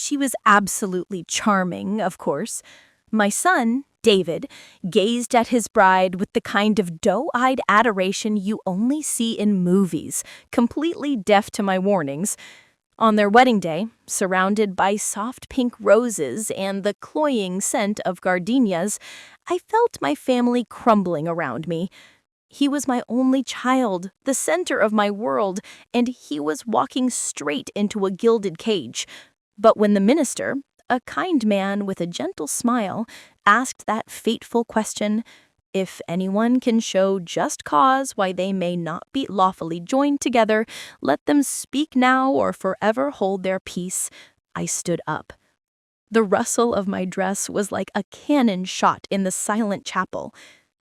She was absolutely charming, of course. My son, David, gazed at his bride with the kind of doe-eyed adoration you only see in movies, completely deaf to my warnings. On their wedding day, surrounded by soft pink roses and the cloying scent of gardenias, I felt my family crumbling around me. He was my only child, the center of my world, and he was walking straight into a gilded cage. But when the minister, a kind man with a gentle smile, asked that fateful question, if anyone can show just cause why they may not be lawfully joined together, let them speak now or forever hold their peace, I stood up. The rustle of my dress was like a cannon shot in the silent chapel.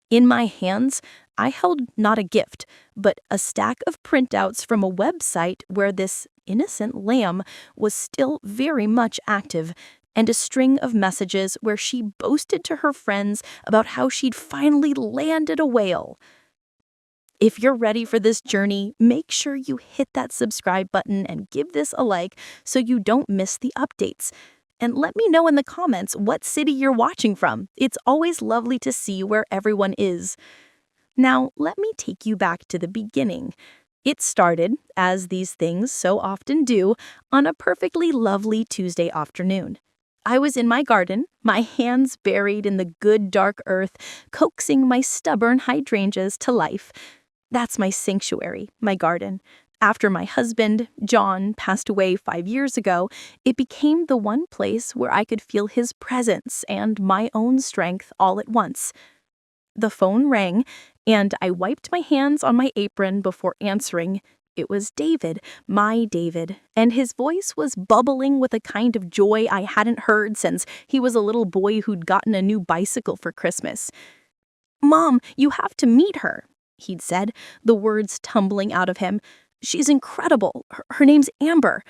In my hands, I held not a gift, but a stack of printouts from a website where this innocent lamb was still very much active, and a string of messages where she boasted to her friends about how she'd finally landed a whale. If you're ready for this journey, make sure you hit that subscribe button and give this a like so you don't miss the updates. And let me know in the comments what city you're watching from. It's always lovely to see where everyone is. Now, let me take you back to the beginning. It started, as these things so often do, on a perfectly lovely Tuesday afternoon. I was in my garden, my hands buried in the good dark earth, coaxing my stubborn hydrangeas to life. That's my sanctuary, my garden. After my husband, John, passed away 5 years ago, it became the one place where I could feel his presence and my own strength all at once. The phone rang, and I wiped my hands on my apron before answering. It was David, my David, and his voice was bubbling with a kind of joy I hadn't heard since he was a little boy who'd gotten a new bicycle for Christmas. "Mom, you have to meet her," he'd said, the words tumbling out of him. "She's incredible. Her name's Amber."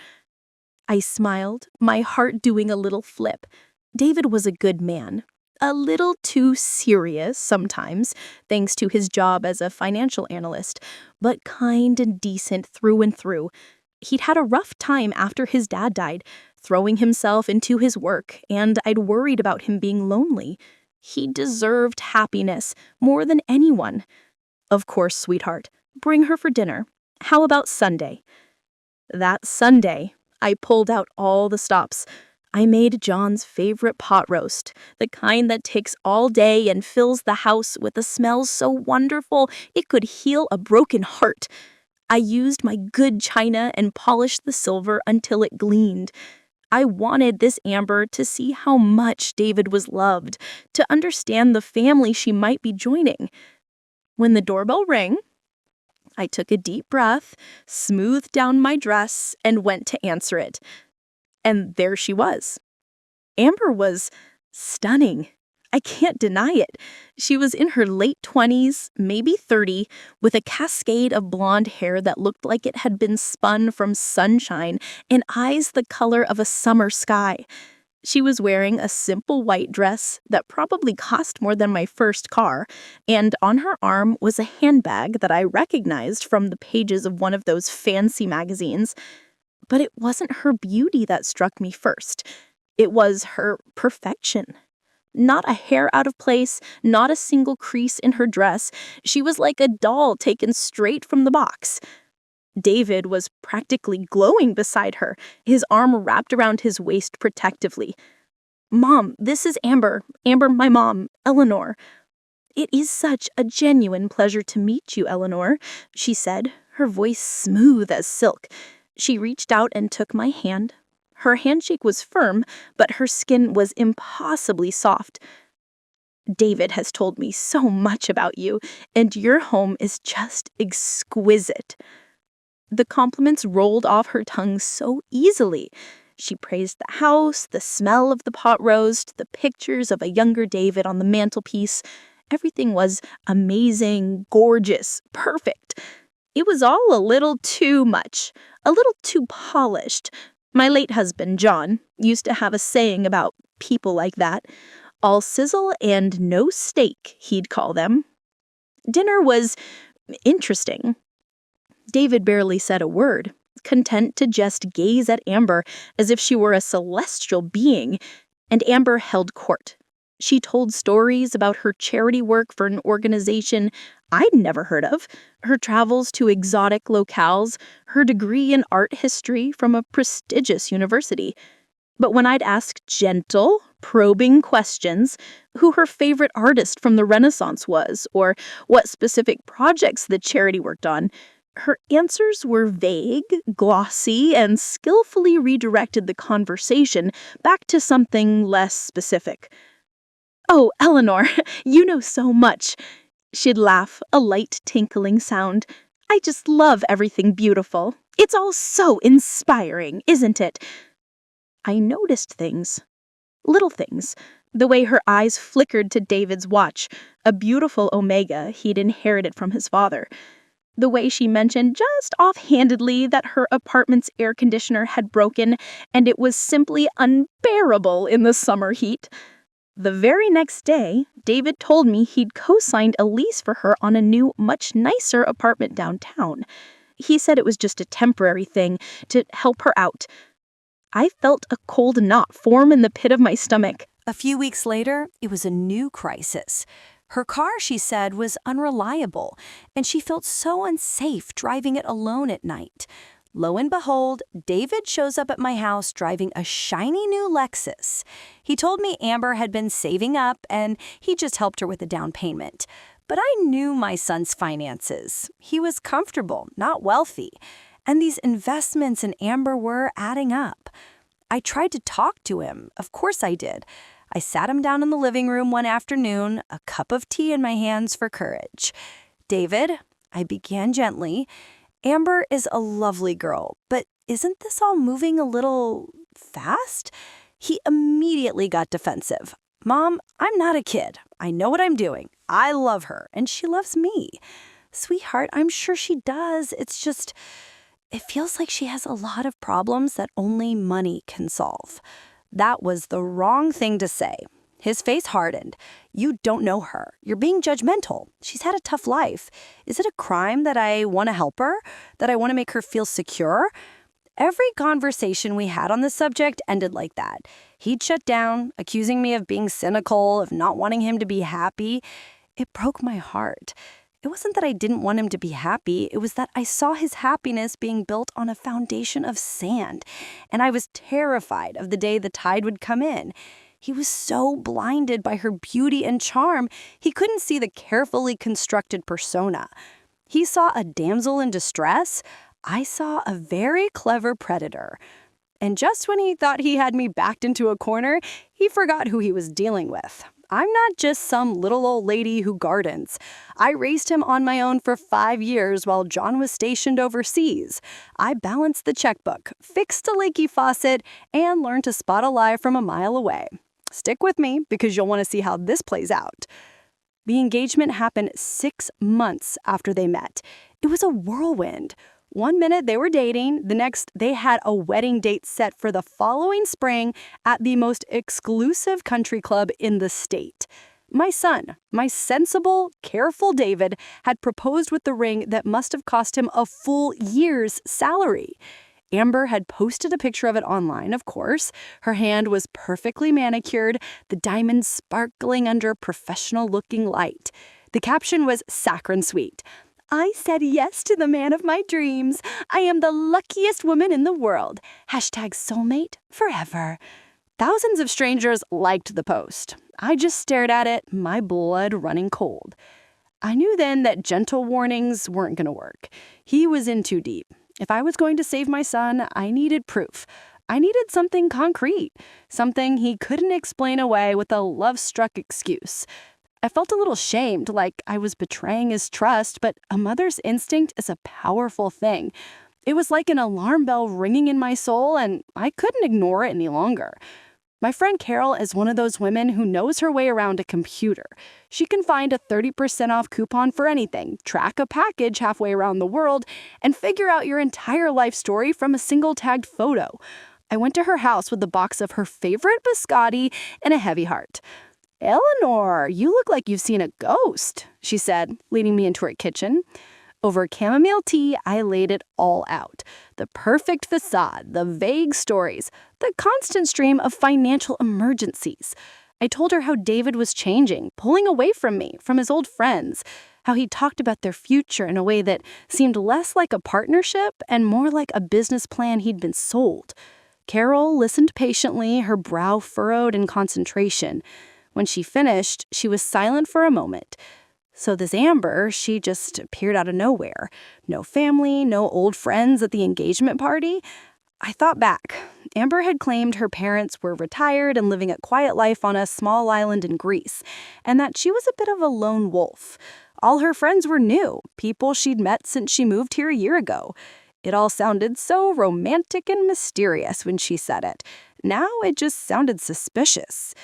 I smiled, my heart doing a little flip. David was a good man. A little too serious sometimes, thanks to his job as a financial analyst, but kind and decent through and through. He'd had a rough time after his dad died, throwing himself into his work, and I'd worried about him being lonely. He deserved happiness more than anyone. "Of course, sweetheart. Bring her for dinner. How about Sunday?" That Sunday, I pulled out all the stops. I made John's favorite pot roast, the kind that takes all day and fills the house with a smell so wonderful it could heal a broken heart. I used my good china and polished the silver until it gleamed. I wanted this Amber to see how much David was loved, to understand the family she might be joining. When the doorbell rang, I took a deep breath, smoothed down my dress, and went to answer it. And there she was. Amber was stunning. I can't deny it. She was in her late 20s, maybe 30, with a cascade of blonde hair that looked like it had been spun from sunshine and eyes the color of a summer sky. She was wearing a simple white dress that probably cost more than my first car, and on her arm was a handbag that I recognized from the pages of one of those fancy magazines. But it wasn't her beauty that struck me first. It was her perfection. Not a hair out of place, not a single crease in her dress. She was like a doll taken straight from the box. David was practically glowing beside her, his arm wrapped around his waist protectively. "Mom, this is Amber. Amber, my mom, Eleanor." "It is such a genuine pleasure to meet you, Eleanor," she said, her voice smooth as silk. She reached out and took my hand. Her handshake was firm, but her skin was impossibly soft. "David has told me so much about you, and your home is just exquisite." The compliments rolled off her tongue so easily. She praised the house, the smell of the pot roast, the pictures of a younger David on the mantelpiece. Everything was amazing, gorgeous, perfect. It was all a little too much, a little too polished. My late husband, John, used to have a saying about people like that. All sizzle and no steak, he'd call them. Dinner was interesting. David barely said a word. content to just gaze at Amber as if she were a celestial being, and Amber held court. She told stories about her charity work for an organization I'd never heard of, her travels to exotic locales, her degree in art history from a prestigious university. But when I'd ask gentle, probing questions, who her favorite artist from the Renaissance was, or what specific projects the charity worked on, her answers were vague, glossy, and skillfully redirected the conversation back to something less specific. "Oh, Eleanor, you know so much." She'd laugh, a light tinkling sound. "I just love everything beautiful. It's all so inspiring, isn't it?" I noticed things. Little things. The way her eyes flickered to David's watch, a beautiful Omega he'd inherited from his father. The way she mentioned just offhandedly that her apartment's air conditioner had broken and it was simply unbearable in the summer heat. The very next day, David told me he'd co-signed a lease for her on a new, much nicer apartment downtown. He said it was just a temporary thing to help her out. I felt a cold knot form in the pit of my stomach. A few weeks later, it was a new crisis. Her car, she said, was unreliable, and she felt so unsafe driving it alone at night. Lo and behold, David shows up at my house driving a shiny new Lexus. He told me Amber had been saving up, and he just helped her with a down payment. But I knew my son's finances. He was comfortable, not wealthy. And these investments in Amber were adding up. I tried to talk to him. Of course I did. I sat him down in the living room one afternoon, a cup of tea in my hands for courage. "David," I began gently, "Amber is a lovely girl, but isn't this all moving a little fast?" He immediately got defensive. "Mom, I'm not a kid. I know what I'm doing. I love her, and she loves me." "Sweetheart, I'm sure she does. It's just, it feels like she has a lot of problems that only money can solve." That was the wrong thing to say. His face hardened. "You don't know her. You're being judgmental. She's had a tough life. Is it a crime that I want to help her? That I want to make her feel secure?" Every conversation we had on the subject ended like that. He'd shut down, accusing me of being cynical, of not wanting him to be happy. It broke my heart. It wasn't that I didn't want him to be happy. It was that I saw his happiness being built on a foundation of sand, and I was terrified of the day the tide would come in. He was so blinded by her beauty and charm, he couldn't see the carefully constructed persona. He saw a damsel in distress. I saw a very clever predator. And just when he thought he had me backed into a corner, he forgot who he was dealing with. I'm not just some little old lady who gardens. I raised him on my own for 5 years while John was stationed overseas. I balanced the checkbook, fixed a leaky faucet, and learned to spot a lie from a mile away. Stick with me because you'll want to see how this plays out. The engagement happened 6 months after they met. It was a whirlwind. One minute they were dating, the next they had a wedding date set for the following spring at the most exclusive country club in the state. My son, my sensible, careful David, had proposed with the ring that must have cost him a full year's salary. Amber had posted a picture of it online, of course. Her hand was perfectly manicured, the diamonds sparkling under professional-looking light. The caption was saccharine sweet. "I said yes to the man of my dreams. I am the luckiest woman in the world. #soulmate forever." Thousands of strangers liked the post. I just stared at it, my blood running cold. I knew then that gentle warnings weren't going to work. He was in too deep. If I was going to save my son, I needed proof. I needed something concrete, something he couldn't explain away with a love-struck excuse. I felt a little shamed, like I was betraying his trust, but a mother's instinct is a powerful thing. It was like an alarm bell ringing in my soul, and I couldn't ignore it any longer. My friend Carol is one of those women who knows her way around a computer. She can find a 30% off coupon for anything, track a package halfway around the world, and figure out your entire life story from a single tagged photo. I went to her house with a box of her favorite biscotti and a heavy heart. "Eleanor, you look like you've seen a ghost," she said, leading me into her kitchen. Over chamomile tea, I laid it all out. The perfect facade, the vague stories, the constant stream of financial emergencies. I told her how David was changing, pulling away from me, from his old friends, how he talked about their future in a way that seemed less like a partnership and more like a business plan he'd been sold. Carol listened patiently, her brow furrowed in concentration. When she finished, she was silent for a moment. So this Amber, she just appeared out of nowhere. No family, no old friends at the engagement party. I thought back. Amber had claimed her parents were retired and living a quiet life on a small island in Greece, and that she was a bit of a lone wolf. All her friends were new, people she'd met since she moved here a year ago. It all sounded so romantic and mysterious when she said it. Now it just sounded suspicious.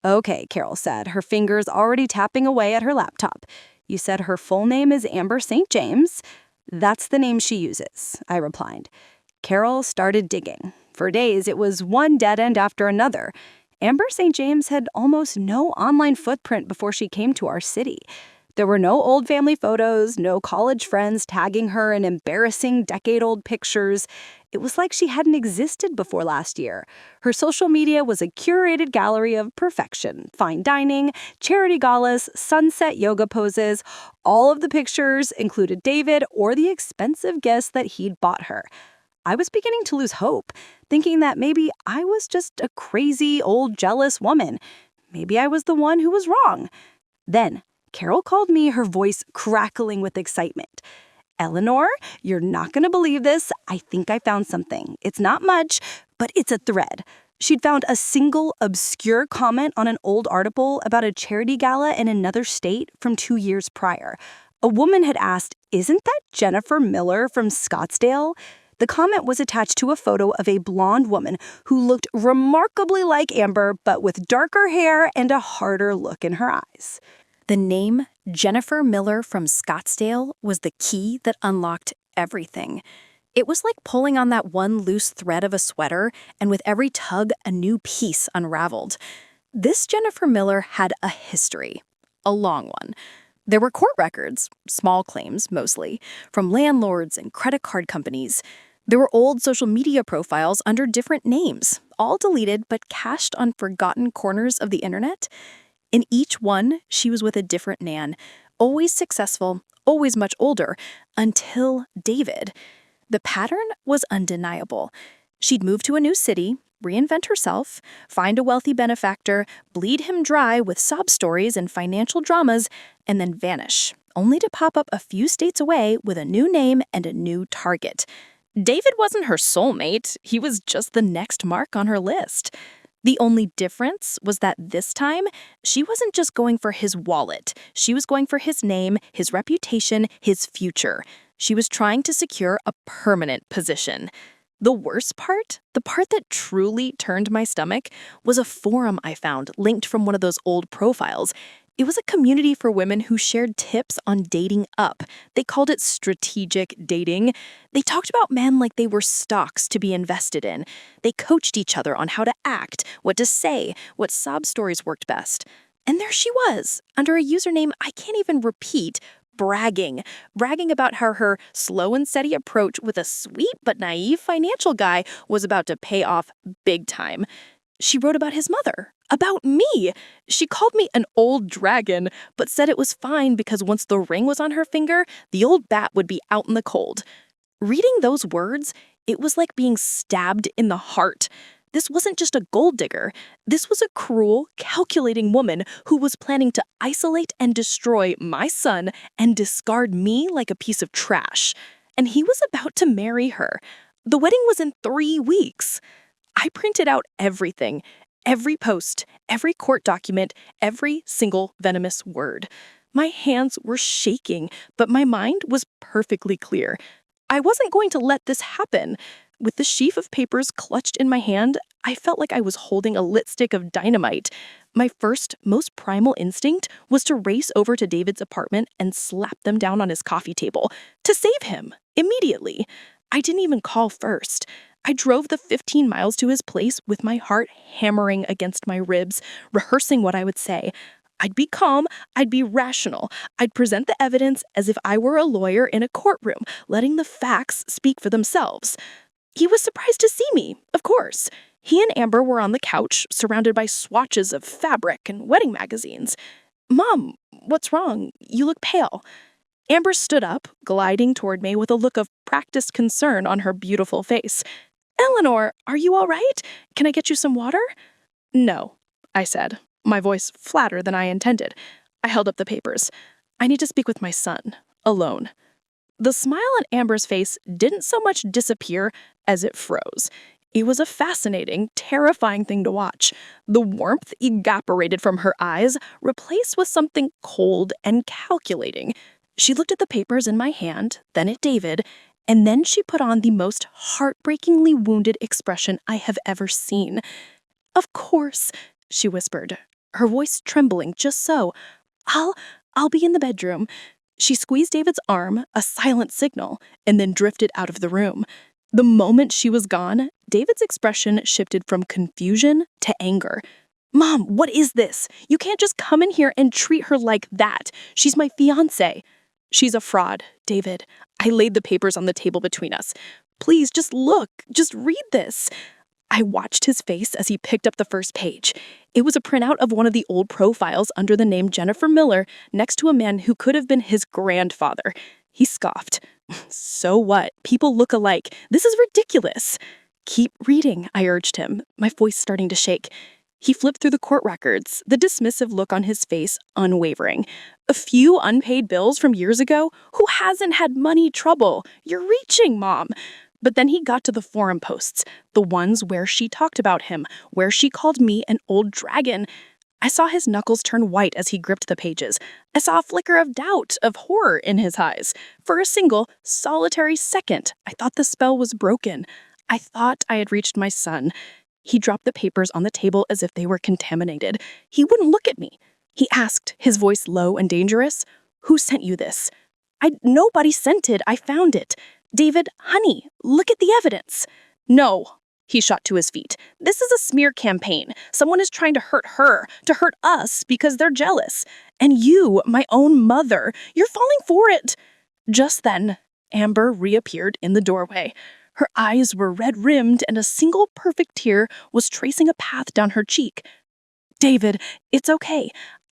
Okay, Carol said, her fingers already tapping away at her laptop. You said her full name is Amber St. James. That's the name she uses, I replied. Carol started digging. For days, it was one dead end after another. Amber St. James had almost no online footprint before she came to our city. There were no old family photos, no college friends tagging her in embarrassing decade-old pictures. It was like she hadn't existed before last year. Her social media was a curated gallery of perfection, fine dining, charity galas, sunset yoga poses. All of the pictures included David or the expensive gifts that he'd bought her. I was beginning to lose hope, thinking that maybe I was just a crazy, old, jealous woman. Maybe I was the one who was wrong. Then Carol called me, her voice crackling with excitement. Eleanor, you're not going to believe this. I think I found something. It's not much, but it's a thread. She'd found a single obscure comment on an old article about a charity gala in another state from 2 years prior. A woman had asked, "Isn't that Jennifer Miller from Scottsdale?" The comment was attached to a photo of a blonde woman who looked remarkably like Amber, but with darker hair and a harder look in her eyes. The name Jennifer Miller from Scottsdale was the key that unlocked everything. It was like pulling on that one loose thread of a sweater, and with every tug, a new piece unraveled. This Jennifer Miller had a history, a long one. There were court records, small claims mostly, from landlords and credit card companies. There were old social media profiles under different names, all deleted but cached on forgotten corners of the internet. In each one, she was with a different man, always successful, always much older, until David. The pattern was undeniable. She'd move to a new city, reinvent herself, find a wealthy benefactor, bleed him dry with sob stories and financial dramas, and then vanish, only to pop up a few states away with a new name and a new target. David wasn't her soulmate. He was just the next mark on her list. The only difference was that this time, she wasn't just going for his wallet. She was going for his name, his reputation, his future. She was trying to secure a permanent position. The worst part, the part that truly turned my stomach, was a forum I found linked from one of those old profiles. It was a community for women who shared tips on dating up. They called it strategic dating. They talked about men like they were stocks to be invested in. They coached each other on how to act, what to say, what sob stories worked best. And there she was, under a username I can't even repeat, bragging about how her slow and steady approach with a sweet but naive financial guy was about to pay off big time. She wrote about his mother, about me. She called me an old dragon, but said it was fine because once the ring was on her finger, the old bat would be out in the cold. Reading those words, it was like being stabbed in the heart. This wasn't just a gold digger. This was a cruel, calculating woman who was planning to isolate and destroy my son and discard me like a piece of trash. And he was about to marry her. The wedding was in 3 weeks. I printed out everything, every post, every court document, every single venomous word. My hands were shaking, but my mind was perfectly clear. I wasn't going to let this happen. With the sheaf of papers clutched in my hand, I felt like I was holding a lit stick of dynamite. My first, most primal instinct was to race over to David's apartment and slap them down on his coffee table, to save him, immediately. I didn't even call first. I drove the 15 miles to his place with my heart hammering against my ribs, rehearsing what I would say. I'd be calm, I'd be rational. I'd present the evidence as if I were a lawyer in a courtroom, letting the facts speak for themselves. He was surprised to see me, of course. He and Amber were on the couch, surrounded by swatches of fabric and wedding magazines. "Mom, what's wrong? You look pale." Amber stood up, gliding toward me with a look of practiced concern on her beautiful face. "Eleanor, are you all right? Can I get you some water?" "No," I said, my voice flatter than I intended. I held up the papers. "I need to speak with my son, alone." The smile on Amber's face didn't so much disappear as it froze. It was a fascinating, terrifying thing to watch. The warmth evaporated from her eyes, replaced with something cold and calculating. She looked at the papers in my hand, then at David, and then she put on the most heartbreakingly wounded expression I have ever seen. "Of course," she whispered, her voice trembling just so. I'll be in the bedroom." She squeezed David's arm, a silent signal, and then drifted out of the room. The moment she was gone, David's expression shifted from confusion to anger. "Mom, what is this? You can't just come in here and treat her like that. She's my fiancé." "She's a fraud, David." I laid the papers on the table between us. "Please, just look. Just read this." I watched his face as he picked up the first page. It was a printout of one of the old profiles under the name Jennifer Miller next to a man who could have been his grandfather. He scoffed. "So what? People look alike. This is ridiculous." "Keep reading," I urged him, my voice starting to shake. He flipped through the court records, the dismissive look on his face unwavering. "A few unpaid bills from years ago? Who hasn't had money trouble? You're reaching, Mom." But then he got to the forum posts, the ones where she talked about him, where she called me an old dragon. I saw his knuckles turn white as he gripped the pages. I saw a flicker of doubt, of horror in his eyes. For a single, solitary second, I thought the spell was broken. I thought I had reached my son. He dropped the papers on the table as if they were contaminated. He wouldn't look at me. He asked, his voice low and dangerous, "Who sent you this?" Nobody sent it. I found it." "David, honey, look at the evidence." "No." He shot to his feet. "This is a smear campaign. Someone is trying to hurt her, to hurt us because they're jealous. And you, my own mother, you're falling for it." Just then, Amber reappeared in the doorway. Her eyes were red-rimmed and a single perfect tear was tracing a path down her cheek. "David, it's okay.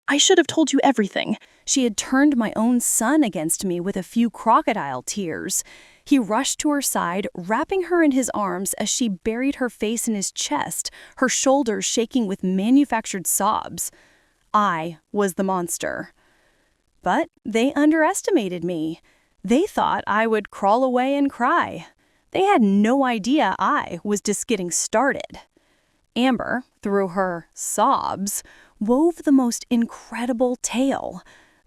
I should have told you everything." She had turned my own son against me with a few crocodile tears. He rushed to her side, wrapping her in his arms as she buried her face in his chest, her shoulders shaking with manufactured sobs. I was the monster. But they underestimated me. They thought I would crawl away and cry. They had no idea I was just getting started. Amber, through her sobs, wove the most incredible tale.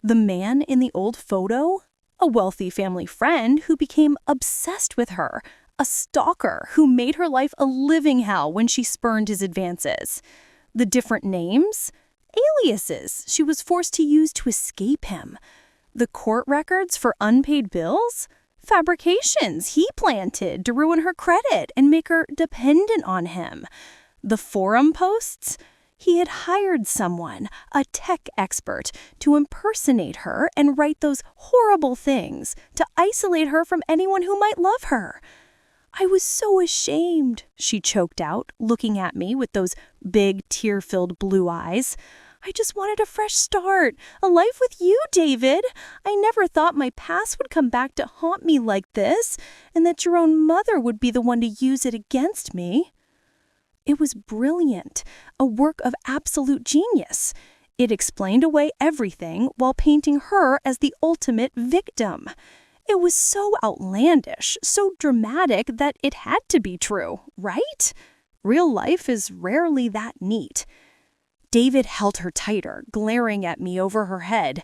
The man in the old photo? A wealthy family friend who became obsessed with her. A stalker who made her life a living hell when she spurned his advances. The different names? Aliases she was forced to use to escape him. The court records for unpaid bills? Fabrications he planted to ruin her credit and make her dependent on him. The forum posts? He had hired someone, a tech expert, to impersonate her and write those horrible things to isolate her from anyone who might love her. I was so ashamed, she choked out, looking at me with those big, tear-filled blue eyes. I just wanted a fresh start, a life with you, David. I never thought my past would come back to haunt me like this, and that your own mother would be the one to use it against me. It was brilliant, a work of absolute genius. It explained away everything while painting her as the ultimate victim. It was so outlandish, so dramatic that it had to be true, right? Real life is rarely that neat. David held her tighter, glaring at me over her head.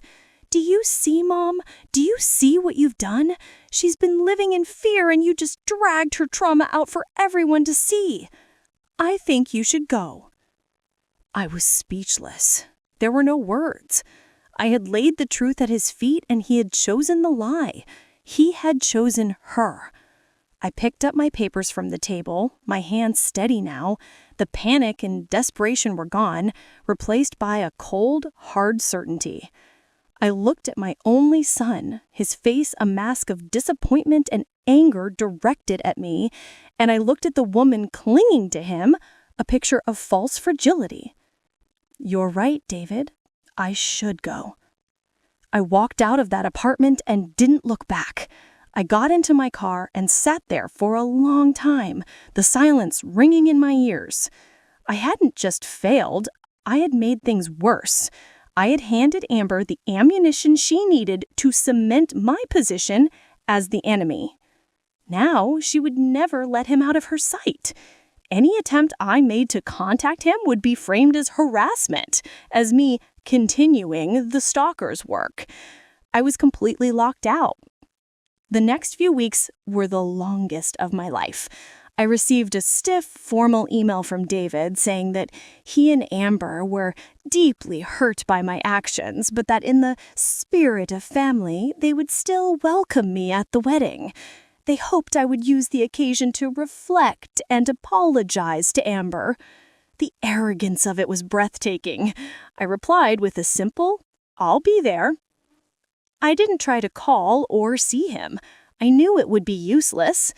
"Do you see, Mom? Do you see what you've done? She's been living in fear and you just dragged her trauma out for everyone to see. I think you should go." I was speechless. There were no words. I had laid the truth at his feet and he had chosen the lie. He had chosen her. I picked up my papers from the table, my hands steady now. The panic and desperation were gone, replaced by a cold, hard certainty. I looked at my only son, his face a mask of disappointment and anger directed at me, and I looked at the woman clinging to him, a picture of false fragility. "You're right, David. I should go." I walked out of that apartment and didn't look back. I got into my car and sat there for a long time, the silence ringing in my ears. I hadn't just failed, I had made things worse. I had handed Amber the ammunition she needed to cement my position as the enemy. Now she would never let him out of her sight. Any attempt I made to contact him would be framed as harassment, as me continuing the stalker's work. I was completely locked out. The next few weeks were the longest of my life. I received a stiff, formal email from David saying that he and Amber were deeply hurt by my actions, but that in the spirit of family, they would still welcome me at the wedding. They hoped I would use the occasion to reflect and apologize to Amber. The arrogance of it was breathtaking. I replied with a simple, "I'll be there." I didn't try to call or see him. I knew it would be useless.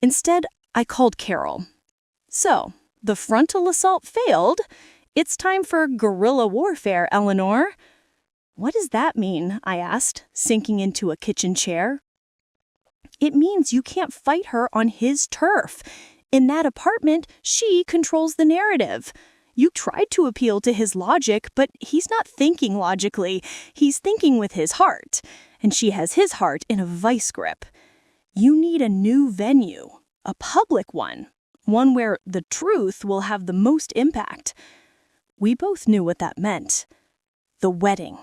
Instead, I called Carol. "So, the frontal assault failed. It's time for guerrilla warfare, Eleanor." "What does that mean?" I asked, sinking into a kitchen chair. "It means you can't fight her on his turf. In that apartment, she controls the narrative. You tried to appeal to his logic, but he's not thinking logically. He's thinking with his heart, and she has his heart in a vice grip. You need a new venue, a public one where the truth will have the most impact." We both knew what that meant. The wedding.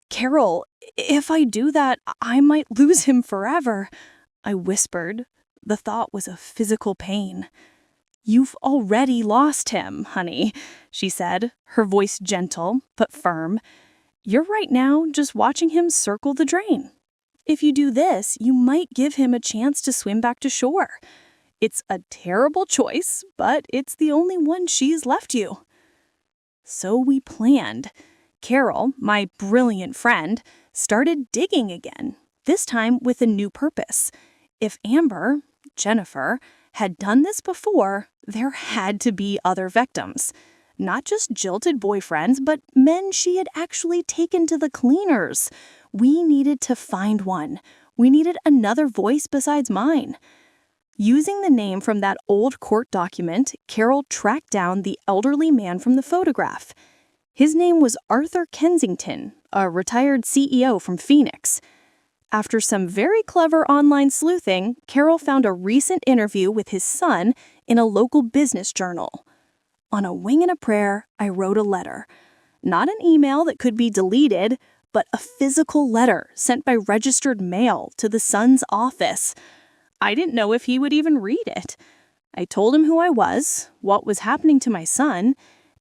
"Carol, if I do that, I might lose him forever," I whispered. The thought was a physical pain. "You've already lost him, honey," she said, her voice gentle but firm. "You're right now just watching him circle the drain. If you do this, you might give him a chance to swim back to shore. It's a terrible choice, but it's the only one she's left you." So we planned. Carol, my brilliant friend, started digging again, this time with a new purpose. If Amber, Jennifer, had done this before, there had to be other victims. Not just jilted boyfriends, but men she had actually taken to the cleaners. We needed to find one. We needed another voice besides mine. Using the name from that old court document, Carol tracked down the elderly man from the photograph. His name was Arthur Kensington, a retired CEO from Phoenix. After some very clever online sleuthing, Carol found a recent interview with his son in a local business journal. On a wing and a prayer, I wrote a letter. Not an email that could be deleted, but a physical letter sent by registered mail to the son's office. I didn't know if he would even read it. I told him who I was, what was happening to my son,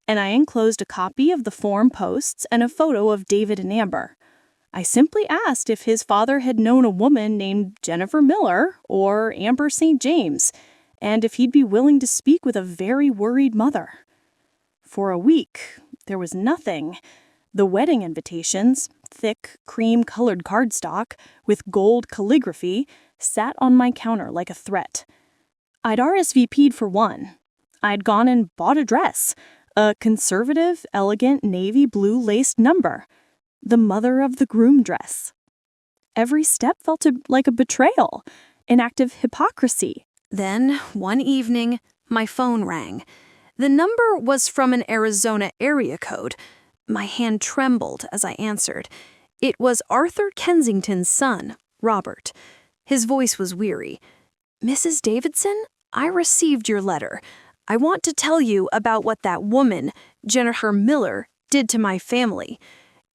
and I enclosed a copy of the forum posts and a photo of David and Amber. I simply asked if his father had known a woman named Jennifer Miller or Amber St. James, and if he'd be willing to speak with a very worried mother. For a week, there was nothing. The wedding invitations, thick, cream-colored cardstock with gold calligraphy, sat on my counter like a threat. I'd RSVP'd for one. I'd gone and bought a dress, a conservative, elegant navy blue laced number. The mother of the groom dress. Every step felt like a betrayal, an act of hypocrisy. Then, one evening, my phone rang. The number was from an Arizona area code. My hand trembled as I answered. It was Arthur Kensington's son, Robert. His voice was weary. "Mrs. Davidson, I received your letter. I want to tell you about what that woman, Jennifer Miller, did to my family."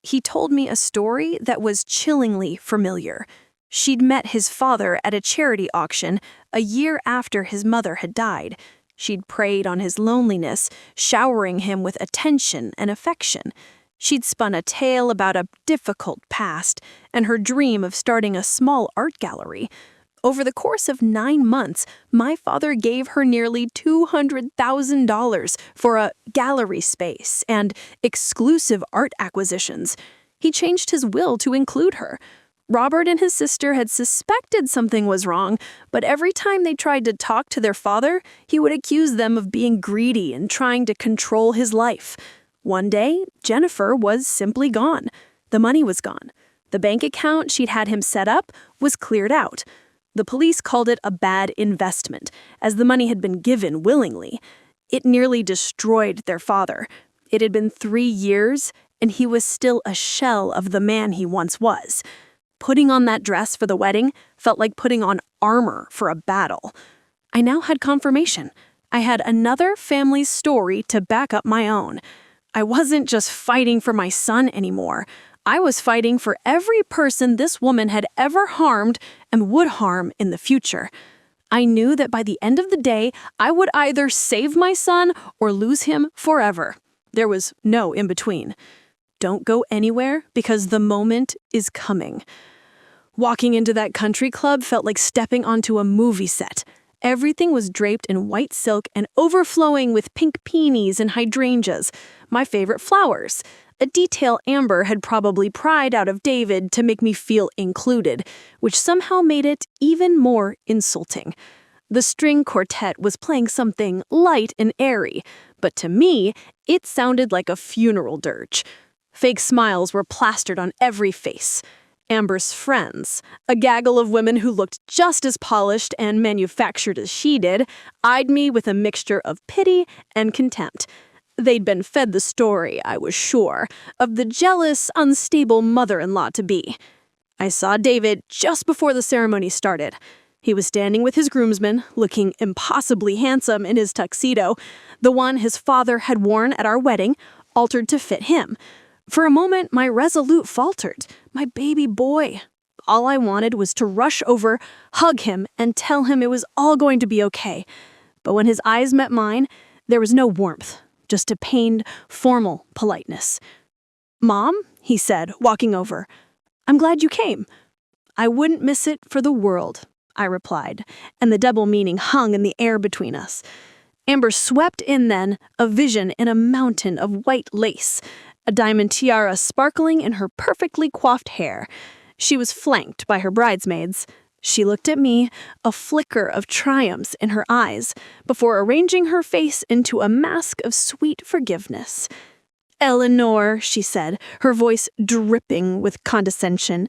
He told me a story that was chillingly familiar. She'd met his father at a charity auction a year after his mother had died. She'd preyed on his loneliness, showering him with attention and affection. She'd spun a tale about a difficult past and her dream of starting a small art gallery. Over the course of 9 months, my father gave her nearly $200,000 for a gallery space and exclusive art acquisitions. He changed his will to include her. Robert and his sister had suspected something was wrong, but every time they tried to talk to their father, he would accuse them of being greedy and trying to control his life. One day, Jennifer was simply gone. The money was gone. The bank account she'd had him set up was cleared out. The police called it a bad investment, as the money had been given willingly. It nearly destroyed their father. It had been 3 years, and he was still a shell of the man he once was. Putting on that dress for the wedding felt like putting on armor for a battle. I now had confirmation. I had another family's story to back up my own. I wasn't just fighting for my son anymore. I was fighting for every person this woman had ever harmed and would harm in the future. I knew that by the end of the day, I would either save my son or lose him forever. There was no in between. Don't go anywhere because the moment is coming. Walking into that country club felt like stepping onto a movie set. Everything was draped in white silk and overflowing with pink peonies and hydrangeas, my favorite flowers. A detail Amber had probably pried out of David to make me feel included, which somehow made it even more insulting. The string quartet was playing something light and airy, but to me, it sounded like a funeral dirge. Fake smiles were plastered on every face. Amber's friends, a gaggle of women who looked just as polished and manufactured as she did, eyed me with a mixture of pity and contempt. They'd been fed the story, I was sure, of the jealous, unstable mother-in-law-to-be. I saw David just before the ceremony started. He was standing with his groomsmen, looking impossibly handsome in his tuxedo, the one his father had worn at our wedding, altered to fit him. For a moment, my resolute faltered. My baby boy. All I wanted was to rush over, hug him, and tell him it was all going to be okay. But when his eyes met mine, there was no warmth, just a pained, formal politeness. "Mom," he said, walking over, "I'm glad you came." "I wouldn't miss it for the world," I replied, and the double meaning hung in the air between us. Amber swept in then, a vision in a mountain of white lace, a diamond tiara sparkling in her perfectly coiffed hair. She was flanked by her bridesmaids. She looked at me, a flicker of triumphs in her eyes, before arranging her face into a mask of sweet forgiveness. "Eleanor," she said, her voice dripping with condescension,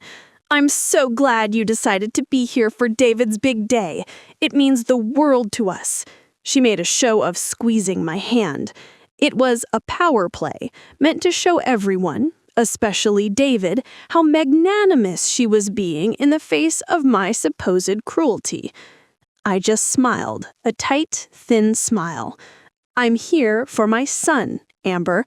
"I'm so glad you decided to be here for David's big day. It means the world to us." She made a show of squeezing my hand. It was a power play, meant to show everyone, especially David, how magnanimous she was being in the face of my supposed cruelty. I just smiled, a tight, thin smile. "I'm here for my son, Amber."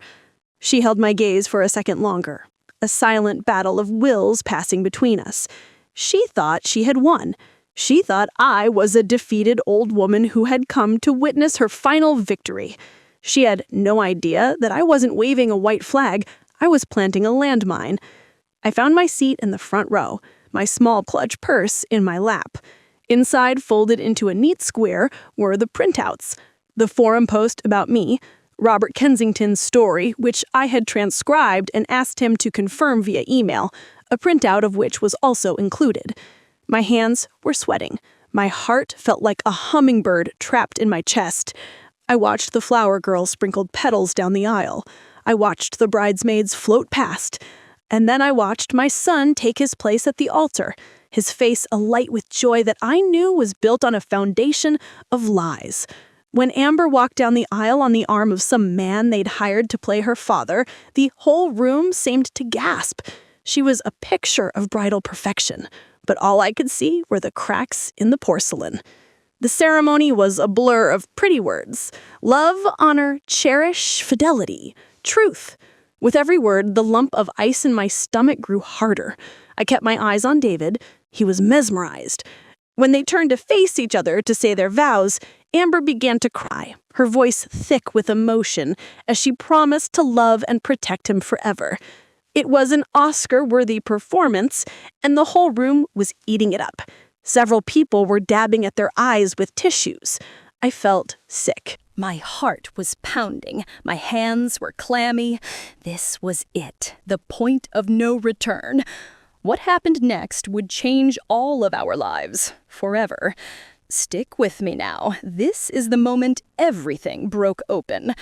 She held my gaze for a second longer, a silent battle of wills passing between us. She thought she had won. She thought I was a defeated old woman who had come to witness her final victory. She had no idea that I wasn't waving a white flag, I was planting a landmine. I found my seat in the front row, my small clutch purse in my lap. Inside, folded into a neat square, were the printouts. The forum post about me, Robert Kensington's story, which I had transcribed and asked him to confirm via email, a printout of which was also included. My hands were sweating. My heart felt like a hummingbird trapped in my chest. I watched the flower girl sprinkled petals down the aisle. I watched the bridesmaids float past. And then I watched my son take his place at the altar, his face alight with joy that I knew was built on a foundation of lies. When Amber walked down the aisle on the arm of some man they'd hired to play her father, the whole room seemed to gasp. She was a picture of bridal perfection, but all I could see were the cracks in the porcelain. The ceremony was a blur of pretty words: love, honor, cherish, fidelity, truth. With every word, the lump of ice in my stomach grew harder. I kept my eyes on David. He was mesmerized. When they turned to face each other to say their vows, Amber began to cry, her voice thick with emotion, as she promised to love and protect him forever. It was an Oscar-worthy performance, and the whole room was eating it up. Several people were dabbing at their eyes with tissues. I felt sick. My heart was pounding. My hands were clammy. This was it, the point of no return. What happened next would change all of our lives, forever. Stick with me now. This is the moment everything broke open.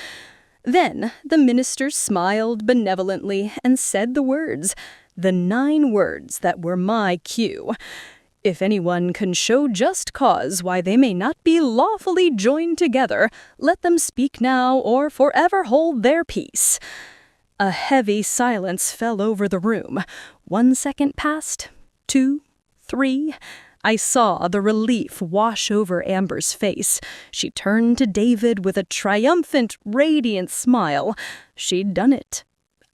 Then the minister smiled benevolently and said the words, the 9 words that were my cue. If anyone can show just cause why they may not be lawfully joined together, let them speak now or forever hold their peace. A heavy silence fell over the room. 1 second passed, 2, 3. I saw the relief wash over Amber's face. She turned to David with a triumphant, radiant smile. She'd done it.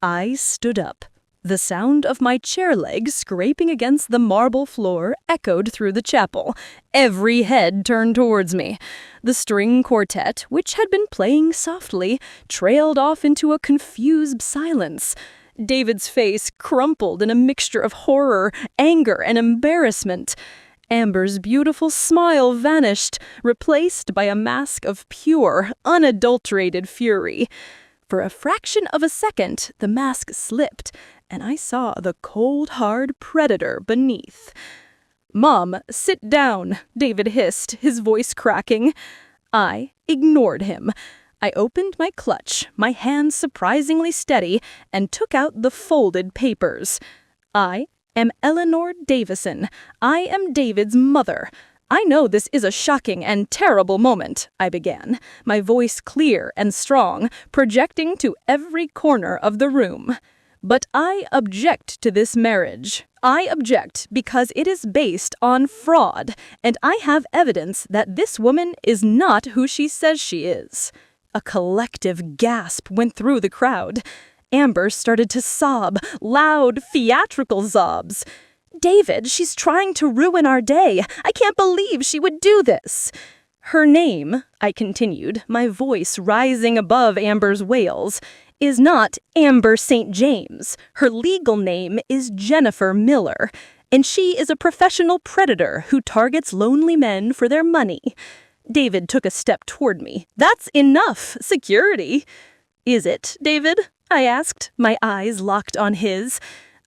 I stood up. The sound of my chair legs scraping against the marble floor echoed through the chapel. Every head turned towards me. The string quartet, which had been playing softly, trailed off into a confused silence. David's face crumpled in a mixture of horror, anger, and embarrassment. Amber's beautiful smile vanished, replaced by a mask of pure, unadulterated fury. For a fraction of a second, the mask slipped, and I saw the cold, hard predator beneath. "Mom, sit down," David hissed, his voice cracking. I ignored him. I opened my clutch, my hands surprisingly steady, and took out the folded papers. I am Eleanor Davison. I am David's mother. "I know this is a shocking and terrible moment," I began, my voice clear and strong, projecting to every corner of the room. "But I object to this marriage. I object because it is based on fraud, and I have evidence that this woman is not who she says she is." A collective gasp went through the crowd. Amber started to sob, loud, theatrical sobs. "David, she's trying to ruin our day. I can't believe she would do this." "Her name," I continued, my voice rising above Amber's wails, "is not Amber St. James. Her legal name is Jennifer Miller, and she is a professional predator who targets lonely men for their money." David took a step toward me. "That's enough, security." "Is it, David?" I asked, my eyes locked on his.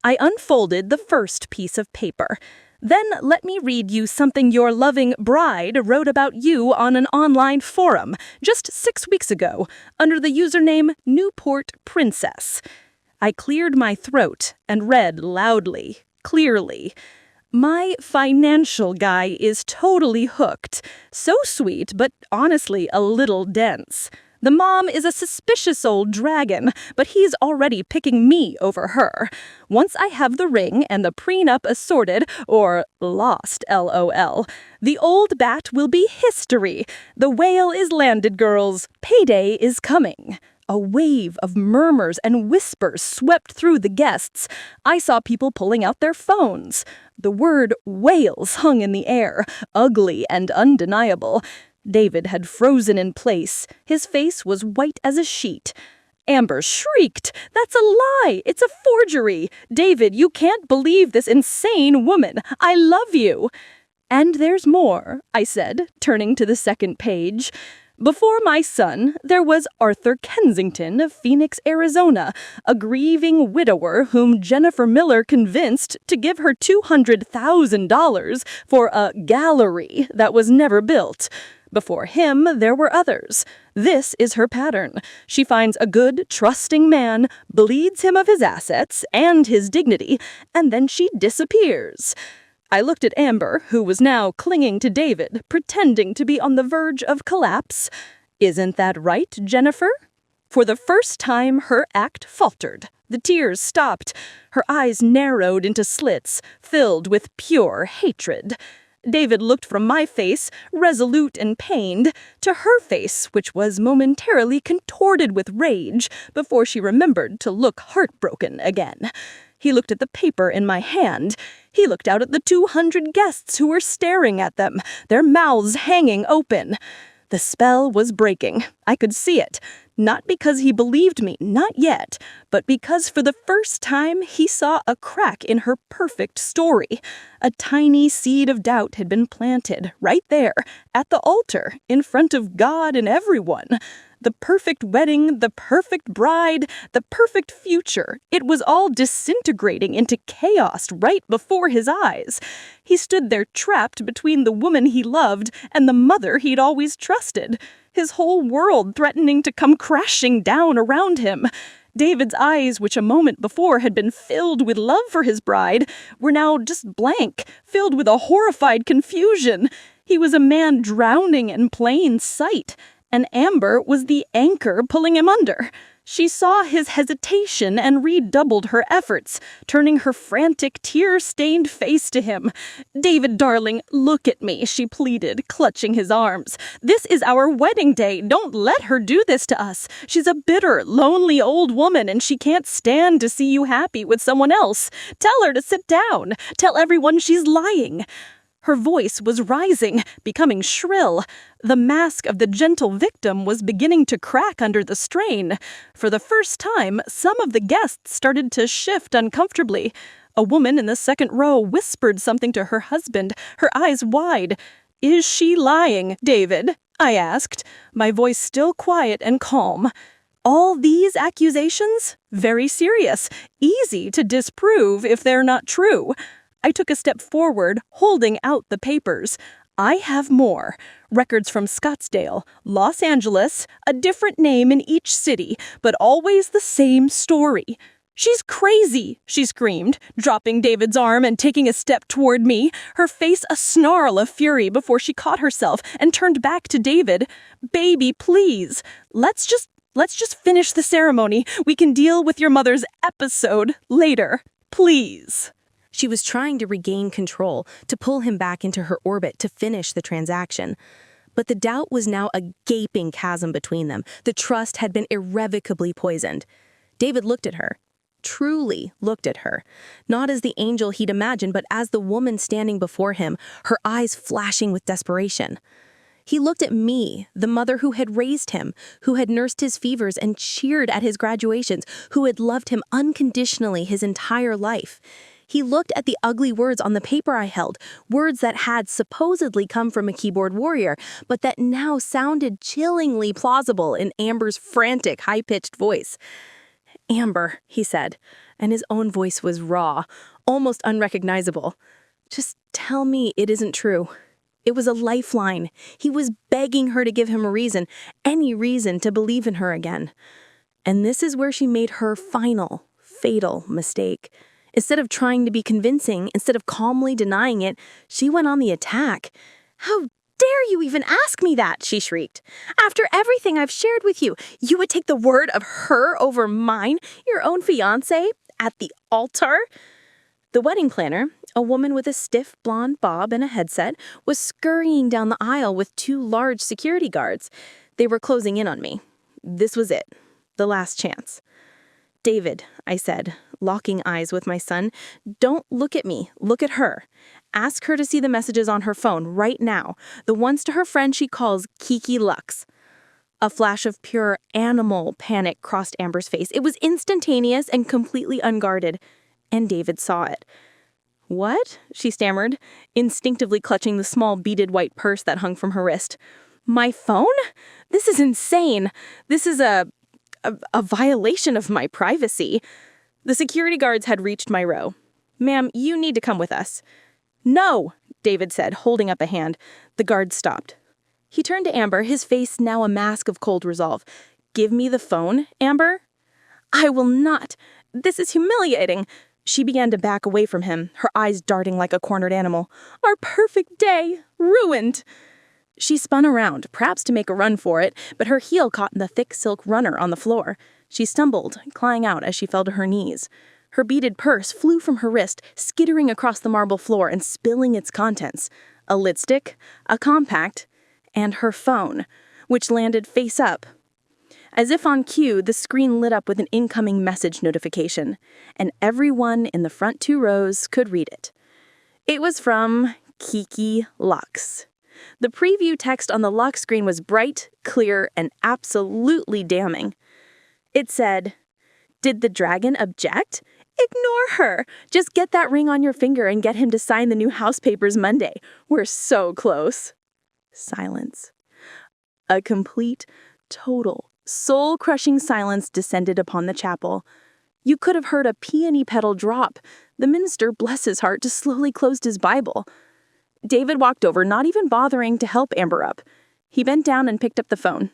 I unfolded the first piece of paper. "Then let me read you something your loving bride wrote about you on an online forum just 6 weeks ago under the username Newport Princess." I cleared my throat and read loudly, clearly. "My financial guy is totally hooked. So sweet, but honestly a little dense. The mom is a suspicious old dragon, but he's already picking me over her. Once I have the ring and the prenup assorted, or lost, LOL, the old bat will be history. The whale is landed, girls. Payday is coming." A wave of murmurs and whispers swept through the guests. I saw people pulling out their phones. The word whales hung in the air, ugly and undeniable. David had frozen in place. His face was white as a sheet. Amber shrieked, "That's a lie! It's a forgery! David, you can't believe this insane woman! I love you!" "And there's more," I said, turning to the second page. "Before my son, there was Arthur Kensington of Phoenix, Arizona, a grieving widower whom Jennifer Miller convinced to give her $200,000 for a gallery that was never built. Before him, there were others. This is her pattern. She finds a good, trusting man, bleeds him of his assets and his dignity, and then she disappears." I looked at Amber, who was now clinging to David, pretending to be on the verge of collapse. "Isn't that right, Jennifer?" For the first time, her act faltered. The tears stopped. Her eyes narrowed into slits, filled with pure hatred. David looked from my face, resolute and pained, to her face, which was momentarily contorted with rage, before she remembered to look heartbroken again. He looked at the paper in my hand. He looked out at the 200 guests who were staring at them, their mouths hanging open. The spell was breaking. I could see it. Not because he believed me, not yet, but because for the first time he saw a crack in her perfect story. A tiny seed of doubt had been planted right there, at the altar, in front of God and everyone. The perfect wedding, the perfect bride, the perfect future. It was all disintegrating into chaos right before his eyes. He stood there trapped between the woman he loved and the mother he'd always trusted. His whole world threatening to come crashing down around him. David's eyes, which a moment before had been filled with love for his bride, were now just blank, filled with a horrified confusion. He was a man drowning in plain sight, and Amber was the anchor pulling him under. She saw his hesitation and redoubled her efforts, turning her frantic, tear-stained face to him. "David, darling, look at me," she pleaded, clutching his arms. "This is our wedding day. Don't let her do this to us. She's a bitter, lonely old woman, and she can't stand to see you happy with someone else. Tell her to sit down. Tell everyone she's lying." Her voice was rising, becoming shrill. The mask of the gentle victim was beginning to crack under the strain. For the first time, some of the guests started to shift uncomfortably. A woman in the second row whispered something to her husband, her eyes wide. "Is she lying, David?" I asked, my voice still quiet and calm. All these accusations? Very serious, easy to disprove if they're not true. I took a step forward, holding out the papers. I have more. Records from Scottsdale, Los Angeles, a different name in each city, but always the same story. "She's crazy," she screamed, dropping David's arm and taking a step toward me, her face a snarl of fury before she caught herself and turned back to David. "Baby, please, let's just finish the ceremony. We can deal with your mother's episode later. Please." She was trying to regain control, to pull him back into her orbit to finish the transaction. But the doubt was now a gaping chasm between them. The trust had been irrevocably poisoned. David looked at her, truly looked at her, not as the angel he'd imagined, but as the woman standing before him, her eyes flashing with desperation. He looked at me, the mother who had raised him, who had nursed his fevers and cheered at his graduations, who had loved him unconditionally his entire life. He looked at the ugly words on the paper I held, words that had supposedly come from a keyboard warrior, but that now sounded chillingly plausible in Amber's frantic, high-pitched voice. "Amber," he said, and his own voice was raw, almost unrecognizable. "Just tell me it isn't true." It was a lifeline. He was begging her to give him a reason, any reason to believe in her again. And this is where she made her final, fatal mistake. Instead of trying to be convincing, instead of calmly denying it, she went on the attack. "How dare you even ask me that?" she shrieked. "After everything I've shared with you, you would take the word of her over mine, your own fiancé, at the altar?" The wedding planner, a woman with a stiff blonde bob and a headset, was scurrying down the aisle with 2 large security guards. They were closing in on me. This was it, the last chance. "David," I said, locking eyes with my son, "don't look at me, look at her. Ask her to see the messages on her phone right now, the ones to her friend she calls Kiki Lux." A flash of pure animal panic crossed Amber's face. It was instantaneous and completely unguarded, and David saw it. "What?" she stammered, instinctively clutching the small beaded white purse that hung from her wrist. "My phone? This is insane. This is a violation of my privacy." The security guards had reached my row. "Ma'am, you need to come with us." "No," David said, holding up a hand. The guard stopped. He turned to Amber, his face now a mask of cold resolve. "Give me the phone, Amber." "I will not. This is humiliating." She began to back away from him, her eyes darting like a cornered animal. "Our perfect day, ruined." She spun around, perhaps to make a run for it, but her heel caught in the thick silk runner on the floor. She stumbled, crying out as she fell to her knees. Her beaded purse flew from her wrist, skittering across the marble floor and spilling its contents. A lipstick, a compact, and her phone, which landed face up. As if on cue, the screen lit up with an incoming message notification, and everyone in the front 2 rows could read it. It was from Kiki Lux. The preview text on the lock screen was bright, clear, and absolutely damning. It said, "Did the dragon object? Ignore her. Just get that ring on your finger and get him to sign the new house papers Monday. We're so close." Silence. A complete, total, soul-crushing silence descended upon the chapel. You could have heard a peony petal drop. The minister, bless his heart, just slowly closed his Bible. David walked over, not even bothering to help Amber up. He bent down and picked up the phone.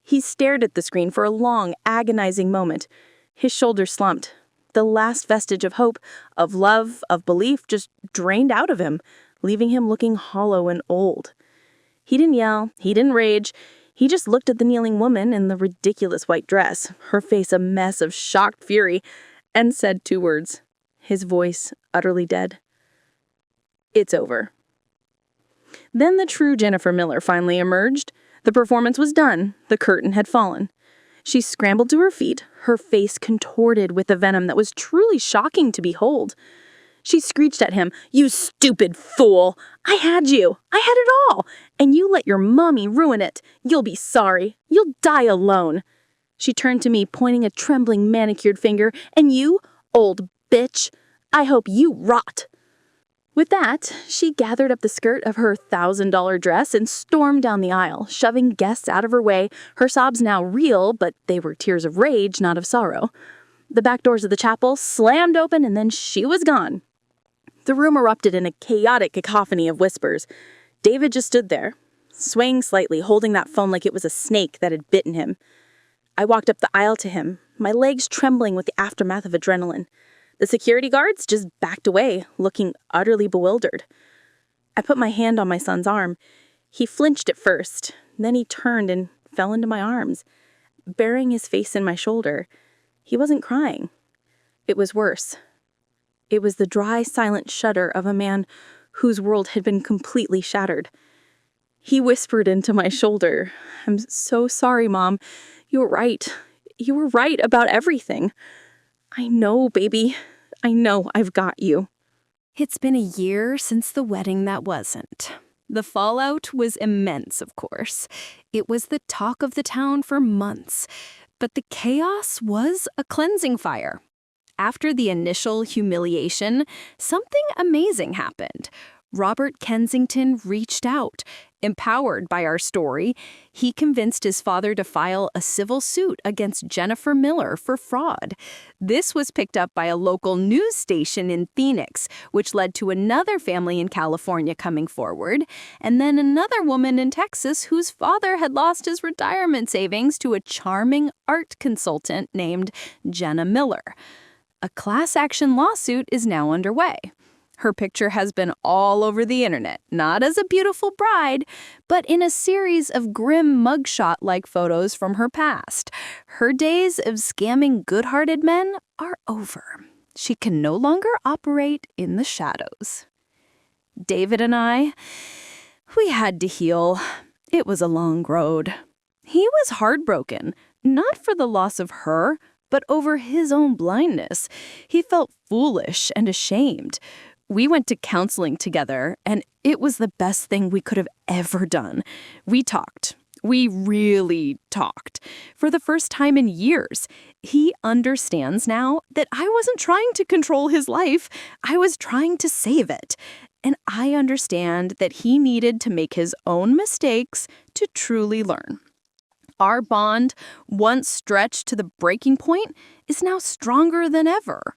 He stared at the screen for a long, agonizing moment. His shoulders slumped. The last vestige of hope, of love, of belief just drained out of him, leaving him looking hollow and old. He didn't yell. He didn't rage. He just looked at the kneeling woman in the ridiculous white dress, her face a mess of shocked fury, and said 2 words, his voice utterly dead. "It's over." Then the true Jennifer Miller finally emerged. The performance was done. The curtain had fallen. She scrambled to her feet, her face contorted with a venom that was truly shocking to behold. She screeched at him, "You stupid fool! I had you! I had it all! And you let your mommy ruin it! You'll be sorry! You'll die alone!" She turned to me, pointing a trembling manicured finger, "And you, old bitch, I hope you rot!" With that, she gathered up the skirt of her $1,000 dress and stormed down the aisle, shoving guests out of her way, her sobs now real, but they were tears of rage, not of sorrow. The back doors of the chapel slammed open, and then she was gone. The room erupted in a chaotic cacophony of whispers. David just stood there, swaying slightly, holding that phone like it was a snake that had bitten him. I walked up the aisle to him, my legs trembling with the aftermath of adrenaline. The security guards just backed away, looking utterly bewildered. I put my hand on my son's arm. He flinched at first, then he turned and fell into my arms, burying his face in my shoulder. He wasn't crying. It was worse. It was the dry, silent shudder of a man whose world had been completely shattered. He whispered into my shoulder, "I'm so sorry, Mom. You were right. You were right about everything. I know, baby. I know I've got you." It's been a year since the wedding that wasn't. The fallout was immense, of course. It was the talk of the town for months. But the chaos was a cleansing fire. After the initial humiliation, something amazing happened. Robert Kensington reached out. Empowered by our story, he convinced his father to file a civil suit against Jennifer Miller for fraud. This was picked up by a local news station in Phoenix, which led to another family in California coming forward, and then another woman in Texas whose father had lost his retirement savings to a charming art consultant named Jenna Miller. A class action lawsuit is now underway. Her picture has been all over the internet, not as a beautiful bride, but in a series of grim mugshot-like photos from her past. Her days of scamming good-hearted men are over. She can no longer operate in the shadows. David and I, we had to heal. It was a long road. He was heartbroken, not for the loss of her, but over his own blindness. He felt foolish and ashamed. We went to counseling together, and it was the best thing we could have ever done. We talked. We really talked. For the first time in years, he understands now that I wasn't trying to control his life. I was trying to save it. And I understand that he needed to make his own mistakes to truly learn. Our bond, once stretched to the breaking point, is now stronger than ever.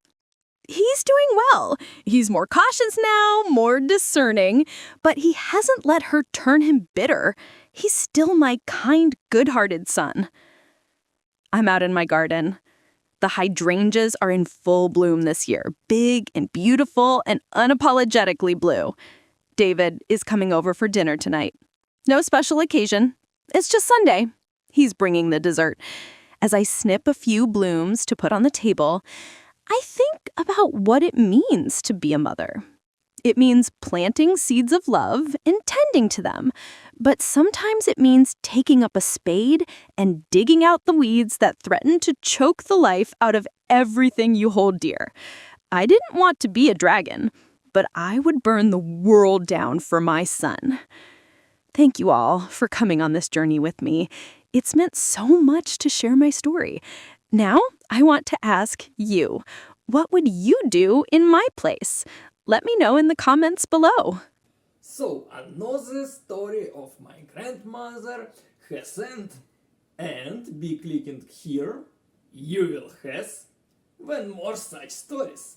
He's doing well. He's more cautious now, more discerning, but he hasn't let her turn him bitter. He's still my kind, good-hearted son. I'm out in my garden. The hydrangeas are in full bloom this year, big and beautiful and unapologetically blue. David is coming over for dinner tonight. No special occasion. It's just Sunday. He's bringing the dessert. As I snip a few blooms to put on the table, I think about what it means to be a mother. It means planting seeds of love and tending to them. But sometimes it means taking up a spade and digging out the weeds that threaten to choke the life out of everything you hold dear. I didn't want to be a dragon, but I would burn the world down for my son. Thank you all for coming on this journey with me. It's meant so much to share my story. Now, I want to ask you, what would you do in my place? Let me know in the comments below. So, another story of my grandmother has end, and be clicking here, you will have when more such stories.